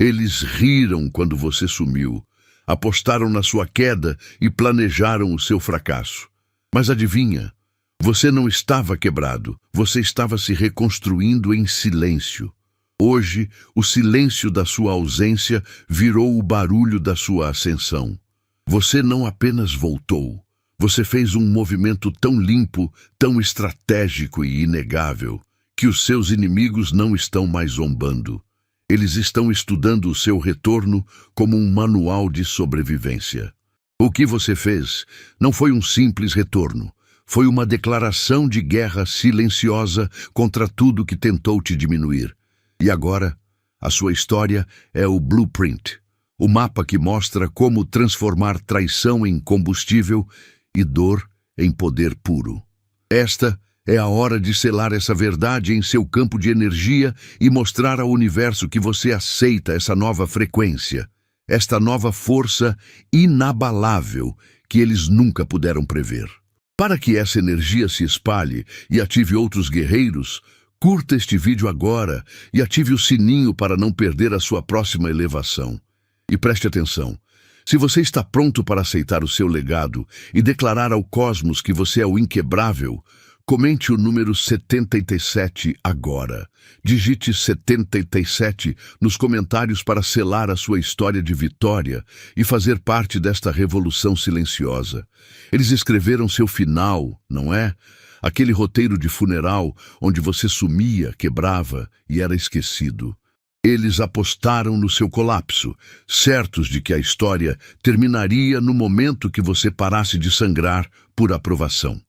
Eles riram quando você sumiu, apostaram na sua queda e planejaram o seu fracasso. Mas adivinha, você não estava quebrado, você estava se reconstruindo em silêncio. Hoje, o silêncio da sua ausência virou o barulho da sua ascensão. Você não apenas voltou, você fez um movimento tão limpo, tão estratégico e inegável, que os seus inimigos não estão mais zombando. Eles estão estudando o seu retorno como um manual de sobrevivência. O que você fez não foi um simples retorno, foi uma declaração de guerra silenciosa contra tudo que tentou te diminuir. E agora, a sua história é o blueprint, o mapa que mostra como transformar traição em combustível e dor em poder puro. Esta é a hora de selar essa verdade em seu campo de energia e mostrar ao universo que você aceita essa nova frequência, esta nova força inabalável que eles nunca puderam prever. Para que essa energia se espalhe e ative outros guerreiros, curta este vídeo agora e ative o sininho para não perder a sua próxima elevação. E preste atenção, se você está pronto para aceitar o seu legado e declarar ao cosmos que você é o inquebrável, comente o número 77 agora. Digite 77 nos comentários para selar a sua história de vitória e fazer parte desta revolução silenciosa. Eles escreveram seu final, não é? Aquele roteiro de funeral onde você sumia, quebrava e era esquecido. Eles apostaram no seu colapso, certos de que a história terminaria no momento que você parasse de sangrar por aprovação.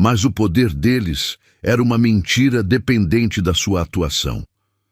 Mas o poder deles era uma mentira dependente da sua atuação.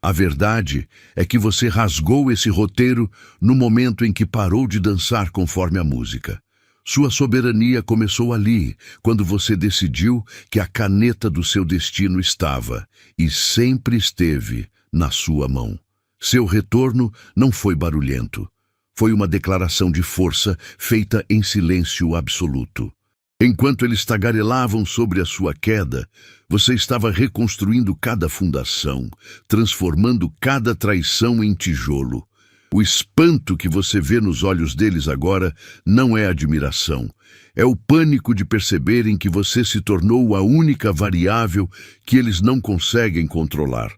A verdade é que você rasgou esse roteiro no momento em que parou de dançar conforme a música. Sua soberania começou ali, quando você decidiu que a caneta do seu destino estava, e sempre esteve, na sua mão. Seu retorno não foi barulhento. Foi uma declaração de força feita em silêncio absoluto. Enquanto eles tagarelavam sobre a sua queda, você estava reconstruindo cada fundação, transformando cada traição em tijolo. O espanto que você vê nos olhos deles agora não é admiração. É o pânico de perceberem que você se tornou a única variável que eles não conseguem controlar.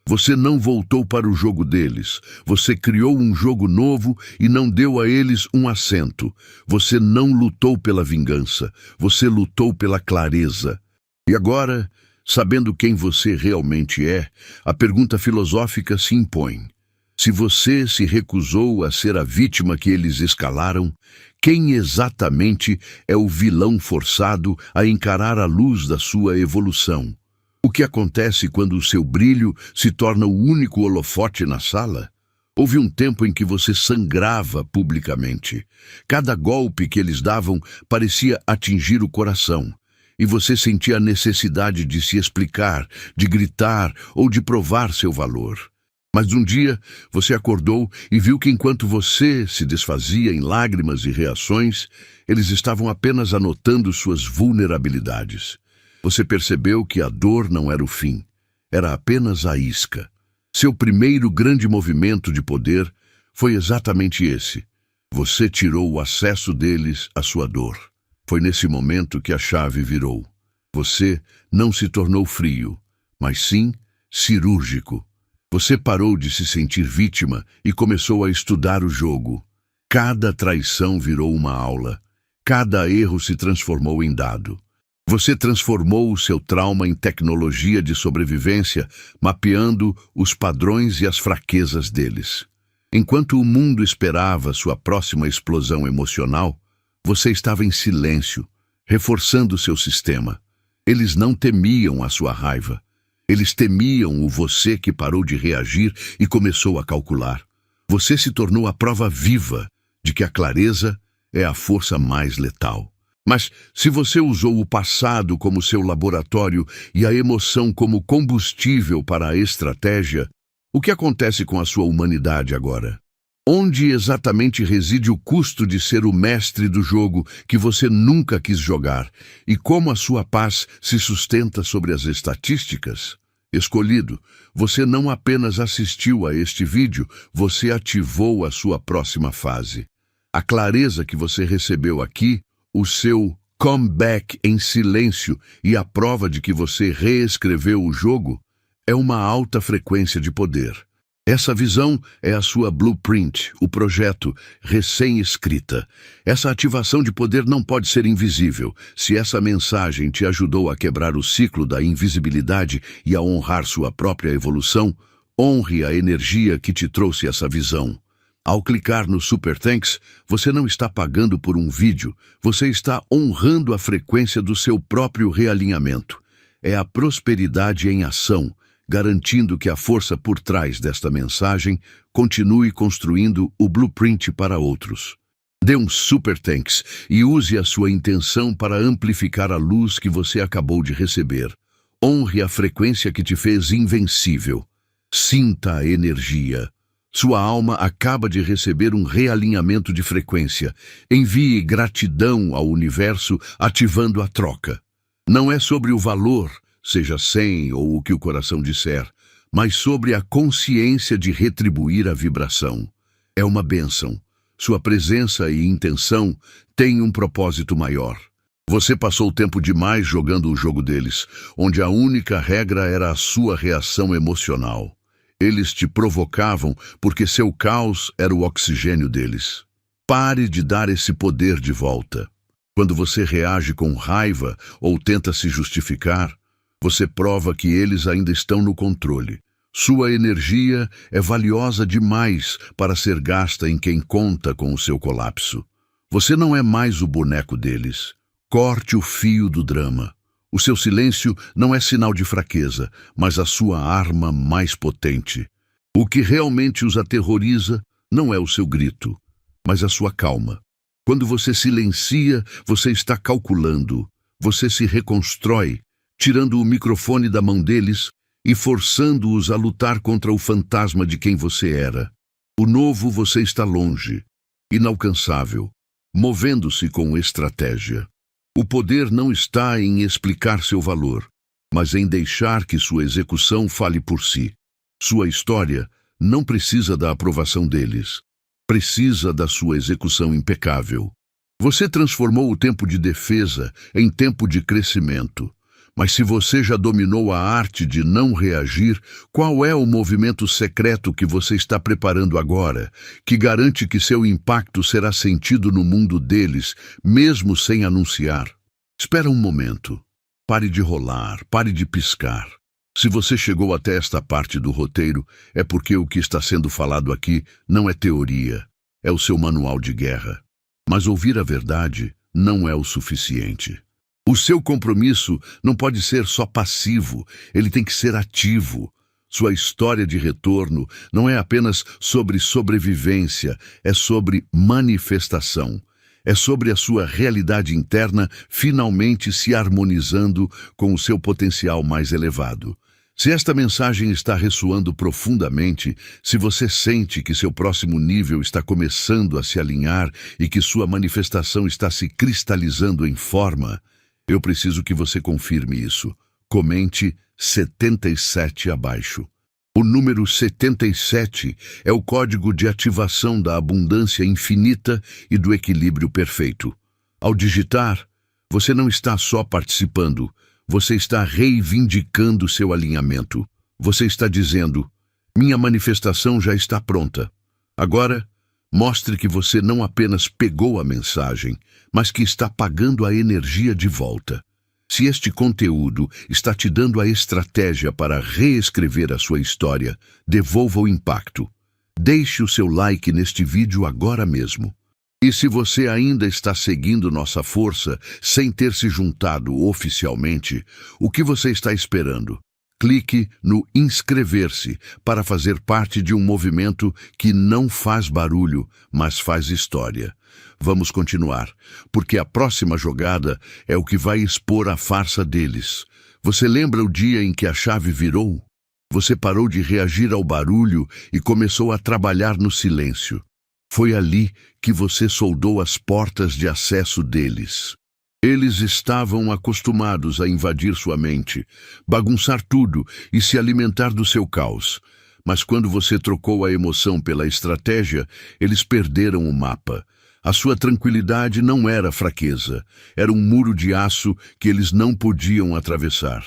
Você não voltou para o jogo deles. Você criou um jogo novo e não deu a eles um assento. Você não lutou pela vingança. Você lutou pela clareza. E agora, sabendo quem você realmente é, a pergunta filosófica se impõe. Se você se recusou a ser a vítima que eles escalaram, quem exatamente é o vilão forçado a encarar a luz da sua evolução? O que acontece quando o seu brilho se torna o único holofote na sala? Houve um tempo em que você sangrava publicamente. Cada golpe que eles davam parecia atingir o coração. E você sentia a necessidade de se explicar, de gritar ou de provar seu valor. Mas um dia você acordou e viu que enquanto você se desfazia em lágrimas e reações, eles estavam apenas anotando suas vulnerabilidades. Você percebeu que a dor não era o fim, era apenas a isca. Seu primeiro grande movimento de poder foi exatamente esse. Você tirou o acesso deles à sua dor. Foi nesse momento que a chave virou. Você não se tornou frio, mas sim cirúrgico. Você parou de se sentir vítima e começou a estudar o jogo. Cada traição virou uma aula. Cada erro se transformou em dado. Você transformou o seu trauma em tecnologia de sobrevivência, mapeando os padrões e as fraquezas deles. Enquanto o mundo esperava sua próxima explosão emocional, você estava em silêncio, reforçando seu sistema. Eles não temiam a sua raiva. Eles temiam o você que parou de reagir e começou a calcular. Você se tornou a prova viva de que a clareza é a força mais letal. Mas se você usou o passado como seu laboratório e a emoção como combustível para a estratégia, o que acontece com a sua humanidade agora? Onde exatamente reside o custo de ser o mestre do jogo que você nunca quis jogar? E como a sua paz se sustenta sobre as estatísticas? Escolhido, você não apenas assistiu a este vídeo, você ativou a sua próxima fase. A clareza que você recebeu aqui, o seu comeback em silêncio e a prova de que você reescreveu o jogo, é uma alta frequência de poder. Essa visão é a sua blueprint, o projeto recém-escrita. Essa ativação de poder não pode ser invisível. Se essa mensagem te ajudou a quebrar o ciclo da invisibilidade e a honrar sua própria evolução, honre a energia que te trouxe essa visão. Ao clicar no Super Thanks, você não está pagando por um vídeo, você está honrando a frequência do seu próprio realinhamento. É a prosperidade em ação, garantindo que a força por trás desta mensagem continue construindo o blueprint para outros. Dê um Super Thanks e use a sua intenção para amplificar a luz que você acabou de receber. Honre a frequência que te fez invencível. Sinta a energia. Sua alma acaba de receber um realinhamento de frequência. Envie gratidão ao universo, ativando a troca. Não é sobre o valor, seja 100 ou o que o coração disser, mas sobre a consciência de retribuir a vibração. É uma bênção. Sua presença e intenção têm um propósito maior. Você passou tempo demais jogando o jogo deles, onde a única regra era a sua reação emocional. Eles te provocavam porque seu caos era o oxigênio deles. Pare de dar esse poder de volta. Quando você reage com raiva ou tenta se justificar, você prova que eles ainda estão no controle. Sua energia é valiosa demais para ser gasta em quem conta com o seu colapso. Você não é mais o boneco deles. Corte o fio do drama. O seu silêncio não é sinal de fraqueza, mas a sua arma mais potente. O que realmente os aterroriza não é o seu grito, mas a sua calma. Quando você silencia, você está calculando. Você se reconstrói, tirando o microfone da mão deles e forçando-os a lutar contra o fantasma de quem você era. O novo você está longe, inalcançável, movendo-se com estratégia. O poder não está em explicar seu valor, mas em deixar que sua execução fale por si. Sua história não precisa da aprovação deles, precisa da sua execução impecável. Você transformou o tempo de defesa em tempo de crescimento. Mas se você já dominou a arte de não reagir, qual é o movimento secreto que você está preparando agora, que garante que seu impacto será sentido no mundo deles, mesmo sem anunciar? Espera um momento. Pare de rolar, pare de piscar. Se você chegou até esta parte do roteiro, é porque o que está sendo falado aqui não é teoria, é o seu manual de guerra. Mas ouvir a verdade não é o suficiente. O seu compromisso não pode ser só passivo, ele tem que ser ativo. Sua história de retorno não é apenas sobre sobrevivência, é sobre manifestação. É sobre a sua realidade interna finalmente se harmonizando com o seu potencial mais elevado. Se esta mensagem está ressoando profundamente, se você sente que seu próximo nível está começando a se alinhar e que sua manifestação está se cristalizando em forma, eu preciso que você confirme isso. Comente 77 abaixo. O número 77 é o código de ativação da abundância infinita e do equilíbrio perfeito. Ao digitar, você não está só participando, você está reivindicando seu alinhamento. Você está dizendo, minha manifestação já está pronta. Agora, mostre que você não apenas pegou a mensagem, mas que está pagando a energia de volta. Se este conteúdo está te dando a estratégia para reescrever a sua história, devolva o impacto. Deixe o seu like neste vídeo agora mesmo. E se você ainda está seguindo nossa força sem ter se juntado oficialmente, o que você está esperando? Clique no inscrever-se para fazer parte de um movimento que não faz barulho, mas faz história. Vamos continuar, porque a próxima jogada é o que vai expor a farsa deles. Você lembra o dia em que a chave virou? Você parou de reagir ao barulho e começou a trabalhar no silêncio. Foi ali que você soldou as portas de acesso deles. Eles estavam acostumados a invadir sua mente, bagunçar tudo e se alimentar do seu caos. Mas quando você trocou a emoção pela estratégia, eles perderam o mapa. A sua tranquilidade não era fraqueza, era um muro de aço que eles não podiam atravessar.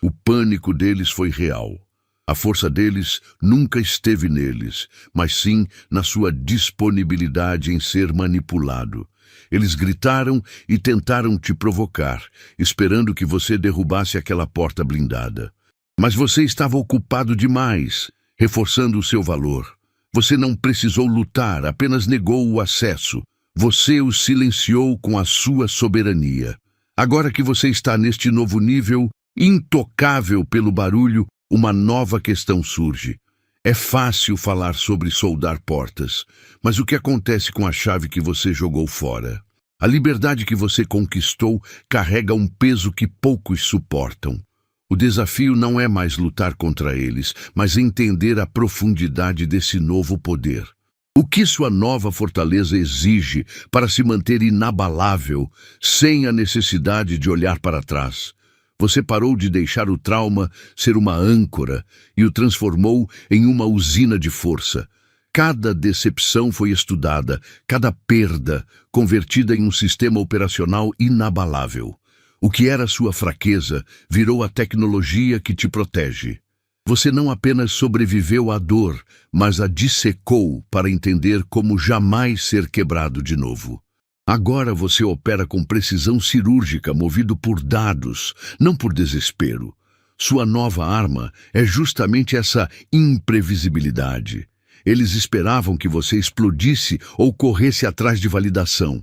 O pânico deles foi real. A força deles nunca esteve neles, mas sim na sua disponibilidade em ser manipulado. Eles gritaram e tentaram te provocar, esperando que você derrubasse aquela porta blindada. Mas você estava ocupado demais, reforçando o seu valor. Você não precisou lutar, apenas negou o acesso. Você os silenciou com a sua soberania. Agora que você está neste novo nível, intocável pelo barulho, uma nova questão surge. É fácil falar sobre soldar portas, mas o que acontece com a chave que você jogou fora? A liberdade que você conquistou carrega um peso que poucos suportam. O desafio não é mais lutar contra eles, mas entender a profundidade desse novo poder. O que sua nova fortaleza exige para se manter inabalável, sem a necessidade de olhar para trás? Você parou de deixar o trauma ser uma âncora e o transformou em uma usina de força. Cada decepção foi estudada, cada perda convertida em um sistema operacional inabalável. O que era sua fraqueza virou a tecnologia que te protege. Você não apenas sobreviveu à dor, mas a dissecou para entender como jamais ser quebrado de novo. Agora você opera com precisão cirúrgica, movido por dados, não por desespero. Sua nova arma é justamente essa imprevisibilidade. Eles esperavam que você explodisse ou corresse atrás de validação.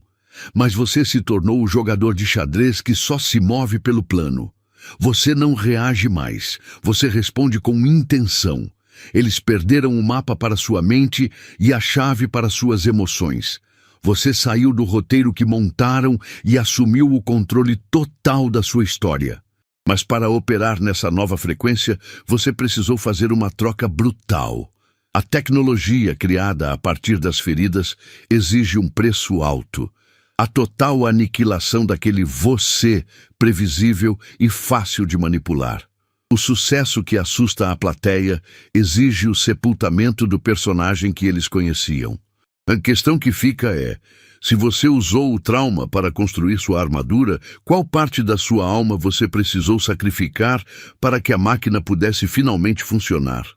Mas você se tornou o jogador de xadrez que só se move pelo plano. Você não reage mais, você responde com intenção. Eles perderam o mapa para sua mente e a chave para suas emoções. Você saiu do roteiro que montaram e assumiu o controle total da sua história. Mas para operar nessa nova frequência, você precisou fazer uma troca brutal. A tecnologia criada a partir das feridas exige um preço alto. A total aniquilação daquele você previsível e fácil de manipular. O sucesso que assusta a plateia exige o sepultamento do personagem que eles conheciam. A questão que fica é, se você usou o trauma para construir sua armadura, qual parte da sua alma você precisou sacrificar para que a máquina pudesse finalmente funcionar?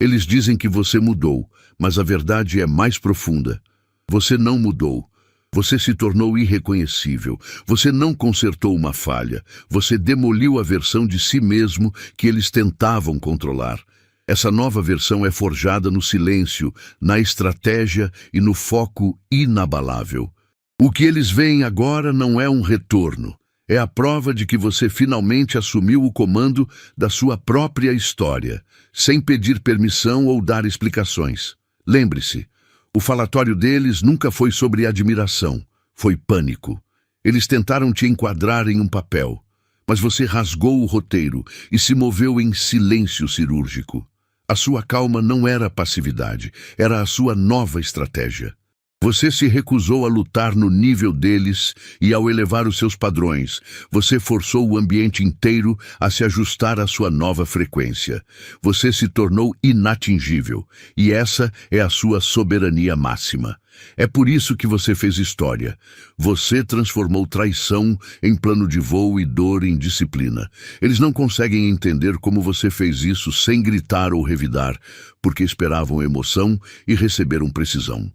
Eles dizem que você mudou, mas a verdade é mais profunda. Você não mudou. Você se tornou irreconhecível. Você não consertou uma falha. Você demoliu a versão de si mesmo que eles tentavam controlar. Essa nova versão é forjada no silêncio, na estratégia e no foco inabalável. O que eles veem agora não é um retorno. É a prova de que você finalmente assumiu o comando da sua própria história, sem pedir permissão ou dar explicações. Lembre-se, o falatório deles nunca foi sobre admiração, foi pânico. Eles tentaram te enquadrar em um papel, mas você rasgou o roteiro e se moveu em silêncio cirúrgico. A sua calma não era passividade, era a sua nova estratégia. Você se recusou a lutar no nível deles e, ao elevar os seus padrões, você forçou o ambiente inteiro a se ajustar à sua nova frequência. Você se tornou inatingível, e essa é a sua soberania máxima. É por isso que você fez história. Você transformou traição em plano de voo e dor em disciplina. Eles não conseguem entender como você fez isso sem gritar ou revidar, porque esperavam emoção e receberam precisão.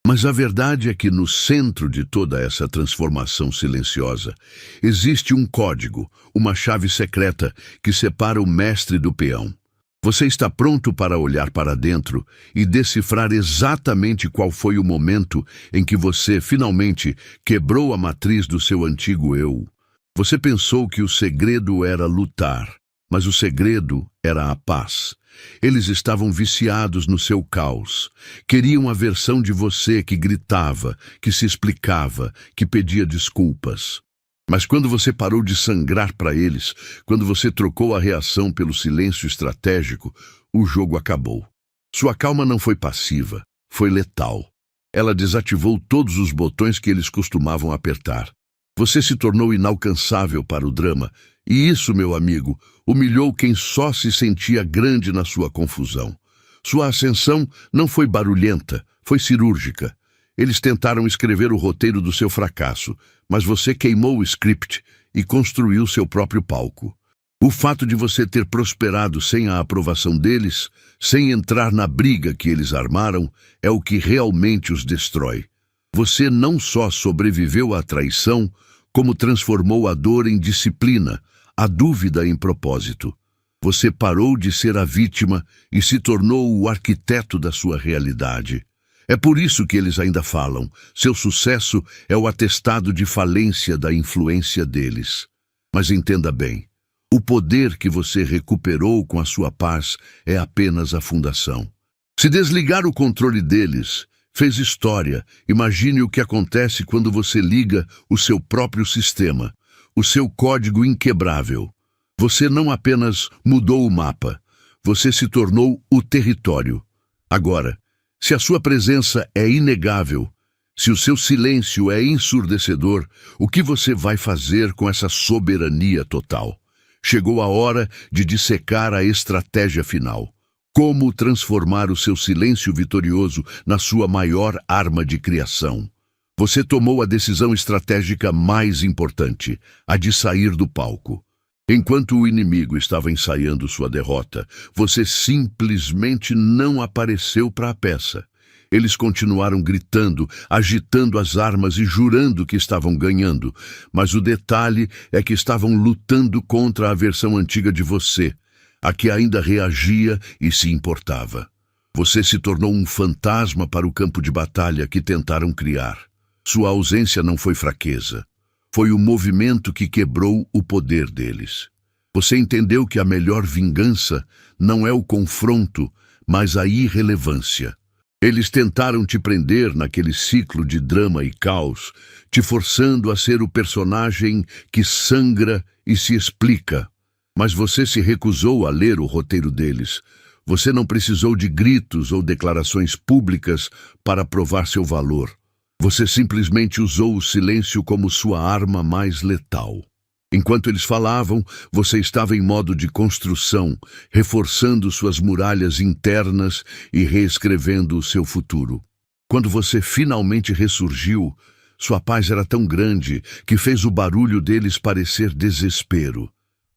Mas a verdade é que no centro de toda essa transformação silenciosa, existe um código, uma chave secreta que separa o mestre do peão. Você está pronto para olhar para dentro e decifrar exatamente qual foi o momento em que você, finalmente, quebrou a matriz do seu antigo eu. Você pensou que o segredo era lutar, mas o segredo era a paz. Eles estavam viciados no seu caos. Queriam a versão de você que gritava, que se explicava, que pedia desculpas. Mas quando você parou de sangrar para eles, quando você trocou a reação pelo silêncio estratégico, o jogo acabou. Sua calma não foi passiva, foi letal. Ela desativou todos os botões que eles costumavam apertar. Você se tornou inalcançável para o drama, e isso, meu amigo, humilhou quem só se sentia grande na sua confusão. Sua ascensão não foi barulhenta, foi cirúrgica. Eles tentaram escrever o roteiro do seu fracasso, mas você queimou o script e construiu seu próprio palco. O fato de você ter prosperado sem a aprovação deles, sem entrar na briga que eles armaram, é o que realmente os destrói. Você não só sobreviveu à traição, como transformou a dor em disciplina, a dúvida em propósito. Você parou de ser a vítima e se tornou o arquiteto da sua realidade. É por isso que eles ainda falam. Seu sucesso é o atestado de falência da influência deles. Mas entenda bem, o poder que você recuperou com a sua paz é apenas a fundação. Se desligar o controle deles, fez história. Imagine o que acontece quando você liga o seu próprio sistema, o seu código inquebrável. Você não apenas mudou o mapa, você se tornou o território. Agora, se a sua presença é inegável, se o seu silêncio é ensurdecedor, o que você vai fazer com essa soberania total? Chegou a hora de dissecar a estratégia final. Como transformar o seu silêncio vitorioso na sua maior arma de criação? Você tomou a decisão estratégica mais importante, a de sair do palco. Enquanto o inimigo estava ensaiando sua derrota, você simplesmente não apareceu para a peça. Eles continuaram gritando, agitando as armas e jurando que estavam ganhando, mas o detalhe é que estavam lutando contra a versão antiga de você, a que ainda reagia e se importava. Você se tornou um fantasma para o campo de batalha que tentaram criar. Sua ausência não foi fraqueza. Foi o movimento que quebrou o poder deles. Você entendeu que a melhor vingança não é o confronto, mas a irrelevância. Eles tentaram te prender naquele ciclo de drama e caos, te forçando a ser o personagem que sangra e se explica. Mas você se recusou a ler o roteiro deles. Você não precisou de gritos ou declarações públicas para provar seu valor. Você simplesmente usou o silêncio como sua arma mais letal. Enquanto eles falavam, você estava em modo de construção, reforçando suas muralhas internas e reescrevendo o seu futuro. Quando você finalmente ressurgiu, sua paz era tão grande que fez o barulho deles parecer desespero.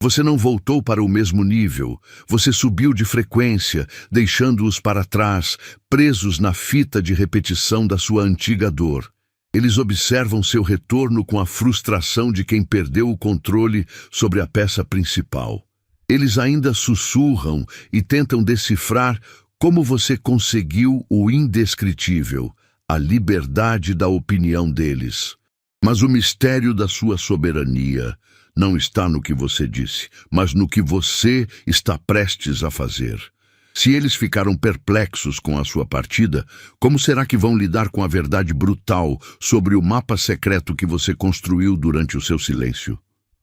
Você não voltou para o mesmo nível, você subiu de frequência, deixando-os para trás, presos na fita de repetição da sua antiga dor. Eles observam seu retorno com a frustração de quem perdeu o controle sobre a peça principal. Eles ainda sussurram e tentam decifrar como você conseguiu o indescritível, a liberdade da opinião deles. Mas o mistério da sua soberania não está no que você disse, mas no que você está prestes a fazer. Se eles ficaram perplexos com a sua partida, como será que vão lidar com a verdade brutal sobre o mapa secreto que você construiu durante o seu silêncio?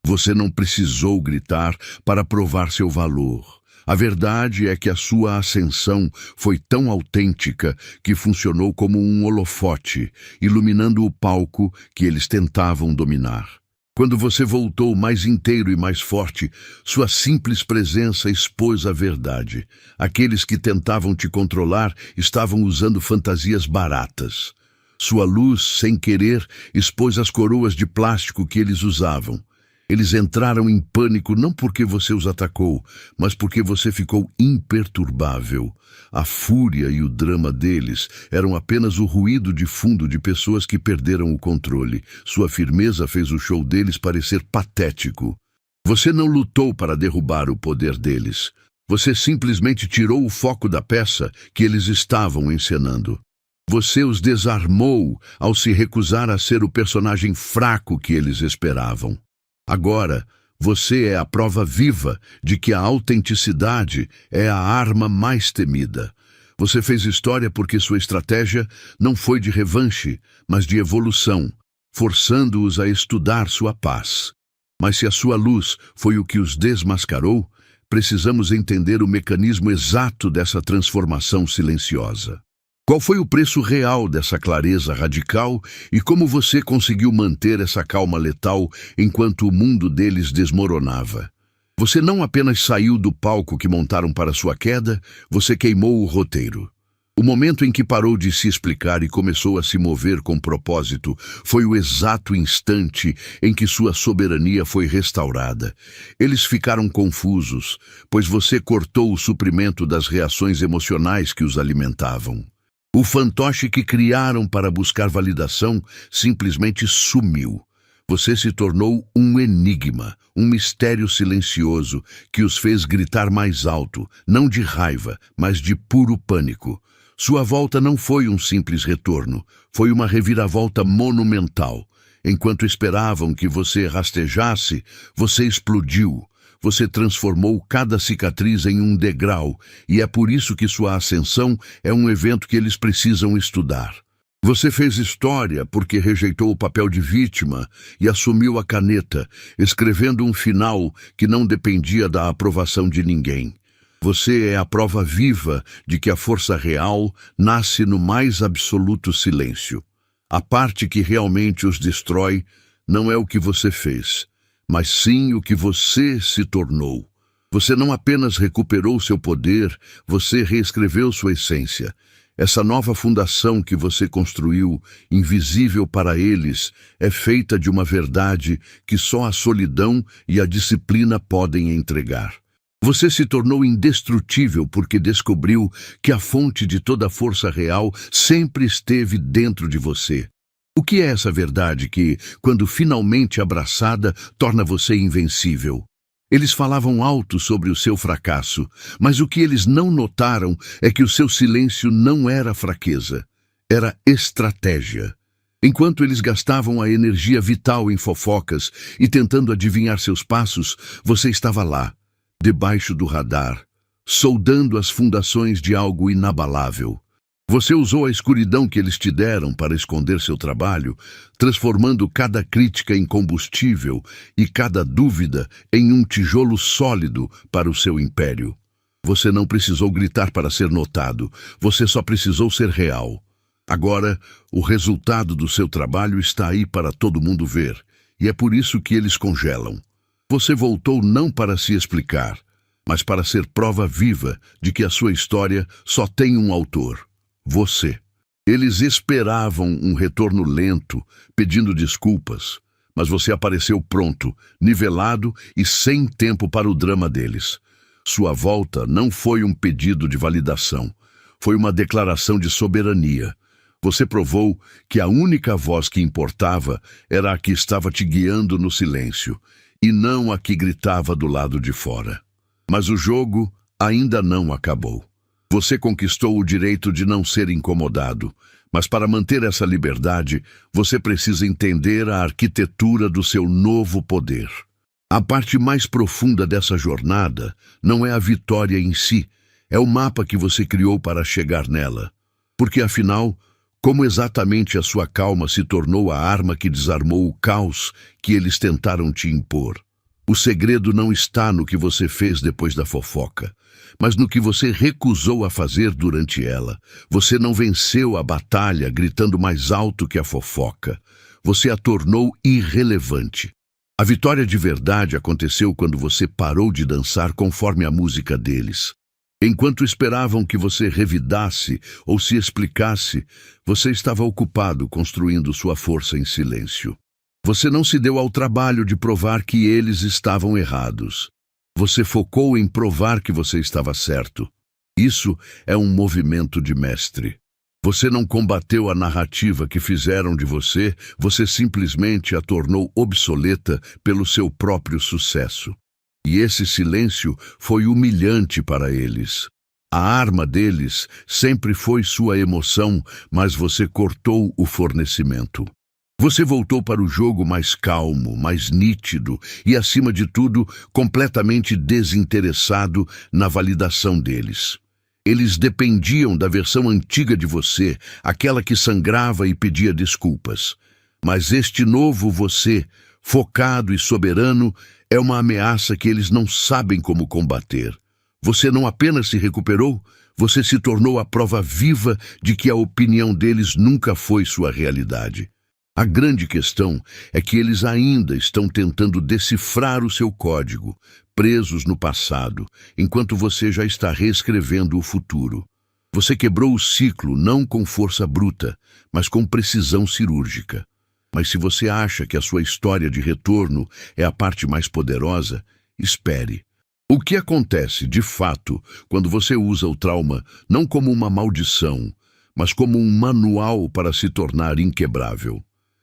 Você não precisou gritar para provar seu valor. A verdade é que a sua ascensão foi tão autêntica que funcionou como um holofote, iluminando o palco que eles tentavam dominar. Quando você voltou mais inteiro e mais forte, sua simples presença expôs a verdade. Aqueles que tentavam te controlar estavam usando fantasias baratas. Sua luz, sem querer, expôs as coroas de plástico que eles usavam. Eles entraram em pânico não porque você os atacou, mas porque você ficou imperturbável. A fúria e o drama deles eram apenas o ruído de fundo de pessoas que perderam o controle. Sua firmeza fez o show deles parecer patético. Você não lutou para derrubar o poder deles. Você simplesmente tirou o foco da peça que eles estavam encenando. Você os desarmou ao se recusar a ser o personagem fraco que eles esperavam. Agora, você é a prova viva de que a autenticidade é a arma mais temida. Você fez história porque sua estratégia não foi de revanche, mas de evolução, forçando-os a estudar sua paz. Mas se a sua luz foi o que os desmascarou, precisamos entender o mecanismo exato dessa transformação silenciosa. Qual foi o preço real dessa clareza radical e como você conseguiu manter essa calma letal enquanto o mundo deles desmoronava? Você não apenas saiu do palco que montaram para sua queda, você queimou o roteiro. O momento em que parou de se explicar e começou a se mover com propósito foi o exato instante em que sua soberania foi restaurada. Eles ficaram confusos, pois você cortou o suprimento das reações emocionais que os alimentavam. O fantoche que criaram para buscar validação simplesmente sumiu. Você se tornou um enigma, um mistério silencioso que os fez gritar mais alto, não de raiva, mas de puro pânico. Sua volta não foi um simples retorno, foi uma reviravolta monumental. Enquanto esperavam que você rastejasse, você explodiu. Você transformou cada cicatriz em um degrau, e é por isso que sua ascensão é um evento que eles precisam estudar. Você fez história porque rejeitou o papel de vítima e assumiu a caneta, escrevendo um final que não dependia da aprovação de ninguém. Você é a prova viva de que a força real nasce no mais absoluto silêncio. A parte que realmente os destrói não é o que você fez, mas sim o que você se tornou. Você não apenas recuperou seu poder, você reescreveu sua essência. Essa nova fundação que você construiu, invisível para eles, é feita de uma verdade que só a solidão e a disciplina podem entregar. Você se tornou indestrutível porque descobriu que a fonte de toda a força real sempre esteve dentro de você. O que é essa verdade que, quando finalmente abraçada, torna você invencível? Eles falavam alto sobre o seu fracasso, mas o que eles não notaram é que o seu silêncio não era fraqueza, era estratégia. Enquanto eles gastavam a energia vital em fofocas e tentando adivinhar seus passos, você estava lá, debaixo do radar, soldando as fundações de algo inabalável. Você usou a escuridão que eles te deram para esconder seu trabalho, transformando cada crítica em combustível e cada dúvida em um tijolo sólido para o seu império. Você não precisou gritar para ser notado, você só precisou ser real. Agora, o resultado do seu trabalho está aí para todo mundo ver, e é por isso que eles congelam. Você voltou não para se explicar, mas para ser prova viva de que a sua história só tem um autor. Você. Eles esperavam um retorno lento, pedindo desculpas, mas você apareceu pronto, nivelado e sem tempo para o drama deles. Sua volta não foi um pedido de validação, foi uma declaração de soberania. Você provou que a única voz que importava era a que estava te guiando no silêncio, e não a que gritava do lado de fora. Mas o jogo ainda não acabou. Você conquistou o direito de não ser incomodado, mas para manter essa liberdade, você precisa entender a arquitetura do seu novo poder. A parte mais profunda dessa jornada não é a vitória em si, é o mapa que você criou para chegar nela. Porque, afinal, como exatamente a sua calma se tornou a arma que desarmou o caos que eles tentaram te impor? O segredo não está no que você fez depois da fofoca, mas no que você recusou a fazer durante ela. Você não venceu a batalha gritando mais alto que a fofoca. Você a tornou irrelevante. A vitória de verdade aconteceu quando você parou de dançar conforme a música deles. Enquanto esperavam que você revidasse ou se explicasse, você estava ocupado construindo sua força em silêncio. Você não se deu ao trabalho de provar que eles estavam errados. Você focou em provar que você estava certo. Isso é um movimento de mestre. Você não combateu a narrativa que fizeram de você, você simplesmente a tornou obsoleta pelo seu próprio sucesso. E esse silêncio foi humilhante para eles. A arma deles sempre foi sua emoção, mas você cortou o fornecimento. Você voltou para o jogo mais calmo, mais nítido e, acima de tudo, completamente desinteressado na validação deles. Eles dependiam da versão antiga de você, aquela que sangrava e pedia desculpas. Mas este novo você, focado e soberano, é uma ameaça que eles não sabem como combater. Você não apenas se recuperou, Você se tornou a prova viva de que a opinião deles nunca foi sua realidade. A grande questão é que eles ainda estão tentando decifrar o seu código, presos no passado, enquanto você já está reescrevendo o futuro. Você quebrou o ciclo não com força bruta, mas com precisão cirúrgica. Mas se você acha que a sua história de retorno é a parte mais poderosa, espere. O que acontece, de fato, quando você usa o trauma não como uma maldição, mas como um manual para se tornar inquebrável?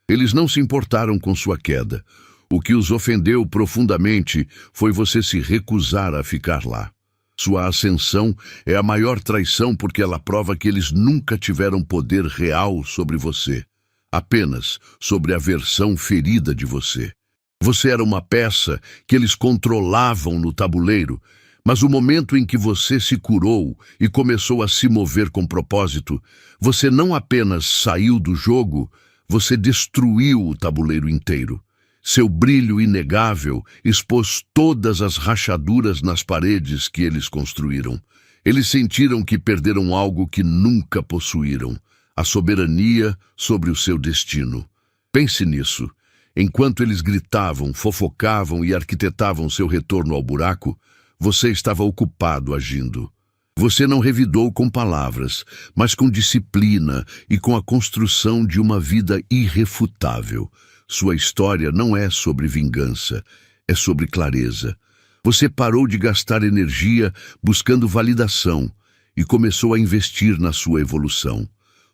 Eles não se importaram com sua queda. O que os ofendeu profundamente foi você se recusar a ficar lá. Sua ascensão é a maior traição porque ela prova que eles nunca tiveram poder real sobre você, apenas sobre a versão ferida de você. Você era uma peça que eles controlavam no tabuleiro, mas o momento em que você se curou e começou a se mover com propósito, você não apenas saiu do jogo, você destruiu o tabuleiro inteiro. Seu brilho inegável expôs todas as rachaduras nas paredes que eles construíram. Eles sentiram que perderam algo que nunca possuíram, a soberania sobre o seu destino. Pense nisso. Enquanto eles gritavam, fofocavam e arquitetavam seu retorno ao buraco, você estava ocupado agindo. Você não revidou com palavras, mas com disciplina e com a construção de uma vida irrefutável. Sua história não é sobre vingança, é sobre clareza. Você parou de gastar energia buscando validação e começou a investir na sua evolução.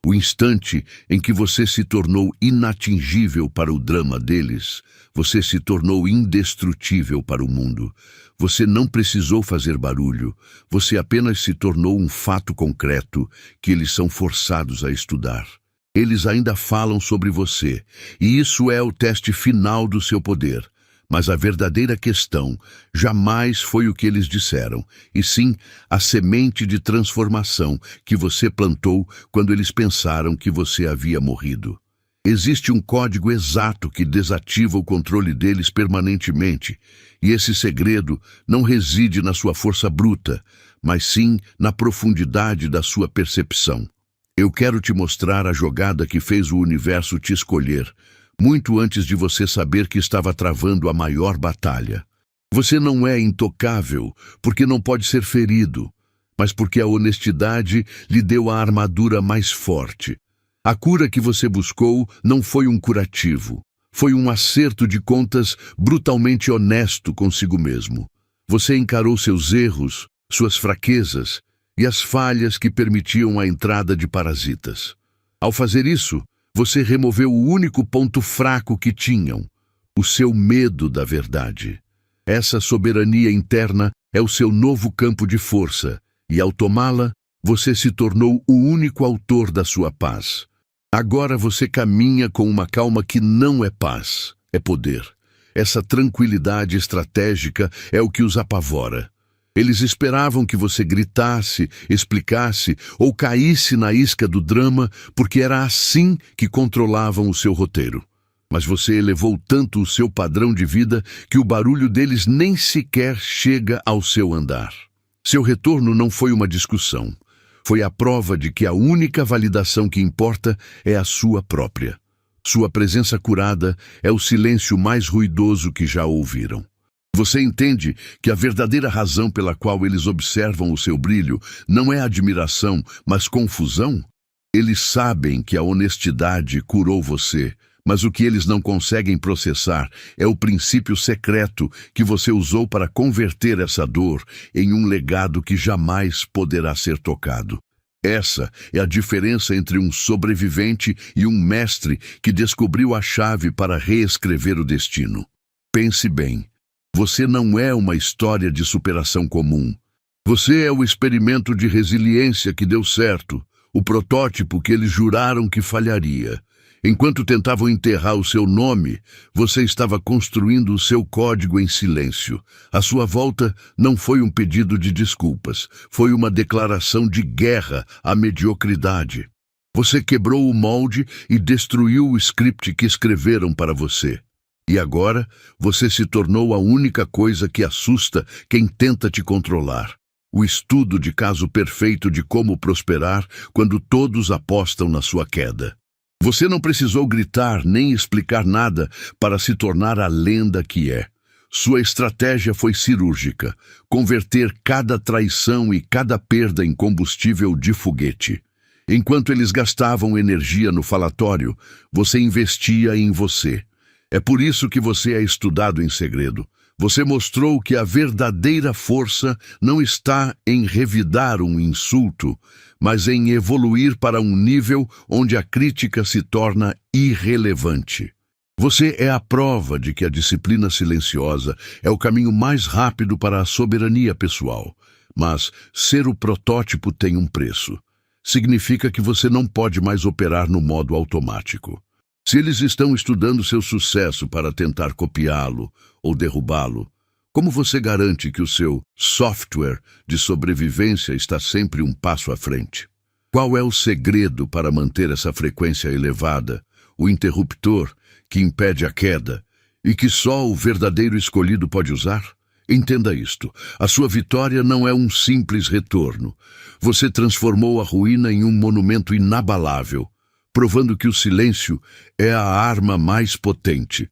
O instante em que você se tornou inatingível para o drama deles, você se tornou indestrutível para o mundo. Você não precisou fazer barulho, você apenas se tornou um fato concreto que eles são forçados a estudar. Eles ainda falam sobre você, e isso é o teste final do seu poder. Mas a verdadeira questão jamais foi o que eles disseram, e sim a semente de transformação que você plantou quando eles pensaram que você havia morrido. Existe um código exato que desativa o controle deles permanentemente, e esse segredo não reside na sua força bruta, mas sim na profundidade da sua percepção. Eu quero te mostrar a jogada que fez o universo te escolher, muito antes de você saber que estava travando a maior batalha. Você não é intocável porque não pode ser ferido, mas porque a honestidade lhe deu a armadura mais forte. A cura que você buscou não foi um curativo, foi um acerto de contas brutalmente honesto consigo mesmo. Você encarou seus erros, suas fraquezas e as falhas que permitiam a entrada de parasitas. Ao fazer isso, você removeu o único ponto fraco que tinham, o seu medo da verdade. Essa soberania interna é o seu novo campo de força, e ao tomá-la, você se tornou o único autor da sua paz. Agora você caminha com uma calma que não é paz, é poder. Essa tranquilidade estratégica é o que os apavora. Eles esperavam que você gritasse, explicasse ou caísse na isca do drama, porque era assim que controlavam o seu roteiro. Mas você elevou tanto o seu padrão de vida que o barulho deles nem sequer chega ao seu andar. Seu retorno não foi uma discussão. Foi a prova de que a única validação que importa é a sua própria. Sua presença curada é o silêncio mais ruidoso que já ouviram. Você entende que a verdadeira razão pela qual eles observam o seu brilho não é admiração, mas confusão? Eles sabem que a honestidade curou você, mas o que eles não conseguem processar é o princípio secreto que você usou para converter essa dor em um legado que jamais poderá ser tocado. Essa é a diferença entre um sobrevivente e um mestre que descobriu a chave para reescrever o destino. Pense bem. Você não é uma história de superação comum. Você é o experimento de resiliência que deu certo, o protótipo que eles juraram que falharia. Enquanto tentavam enterrar o seu nome, você estava construindo o seu código em silêncio. A sua volta não foi um pedido de desculpas, foi uma declaração de guerra à mediocridade. Você quebrou o molde e destruiu o script que escreveram para você. E agora, você se tornou a única coisa que assusta quem tenta te controlar. o estudo de caso perfeito de como prosperar quando todos apostam na sua queda. Você não precisou gritar nem explicar nada para se tornar a lenda que é. Sua estratégia foi cirúrgica, converter cada traição e cada perda em combustível de foguete. Enquanto eles gastavam energia no falatório, você investia em você. É por isso que você é estudado em segredo. Você mostrou que a verdadeira força não está em revidar um insulto, mas em evoluir para um nível onde a crítica se torna irrelevante. Você é a prova de que a disciplina silenciosa é o caminho mais rápido para a soberania pessoal. Mas ser o protótipo tem um preço. Significa que você não pode mais operar no modo automático. Se eles estão estudando seu sucesso para tentar copiá-lo ou derrubá-lo, como você garante que o seu software de sobrevivência está sempre um passo à frente? Qual é o segredo para manter essa frequência elevada, o interruptor que impede a queda e que só o verdadeiro escolhido pode usar? Entenda isto, a sua vitória não é um simples retorno. Você transformou a ruína em um monumento inabalável, provando que o silêncio é a arma mais potente.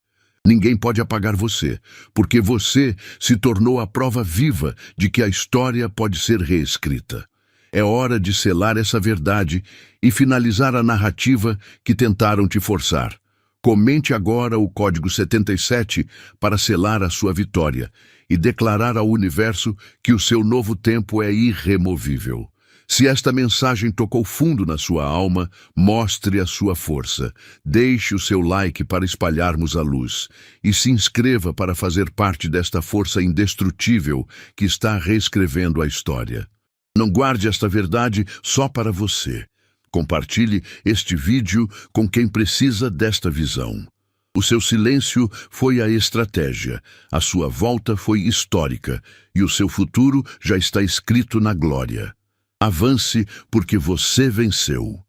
Ninguém pode apagar você, porque você se tornou a prova viva de que a história pode ser reescrita. É hora de selar essa verdade e finalizar a narrativa que tentaram te forçar. Comente agora o código 77 para selar a sua vitória e declarar ao universo que o seu novo tempo é irremovível. Se esta mensagem tocou fundo na sua alma, mostre a sua força. Deixe o seu like para espalharmos a luz. E se inscreva para fazer parte desta força indestrutível que está reescrevendo a história. Não guarde esta verdade só para você. Compartilhe este vídeo com quem precisa desta visão. O seu silêncio foi a estratégia, a sua volta foi histórica e o seu futuro já está escrito na glória. Avance porque você venceu.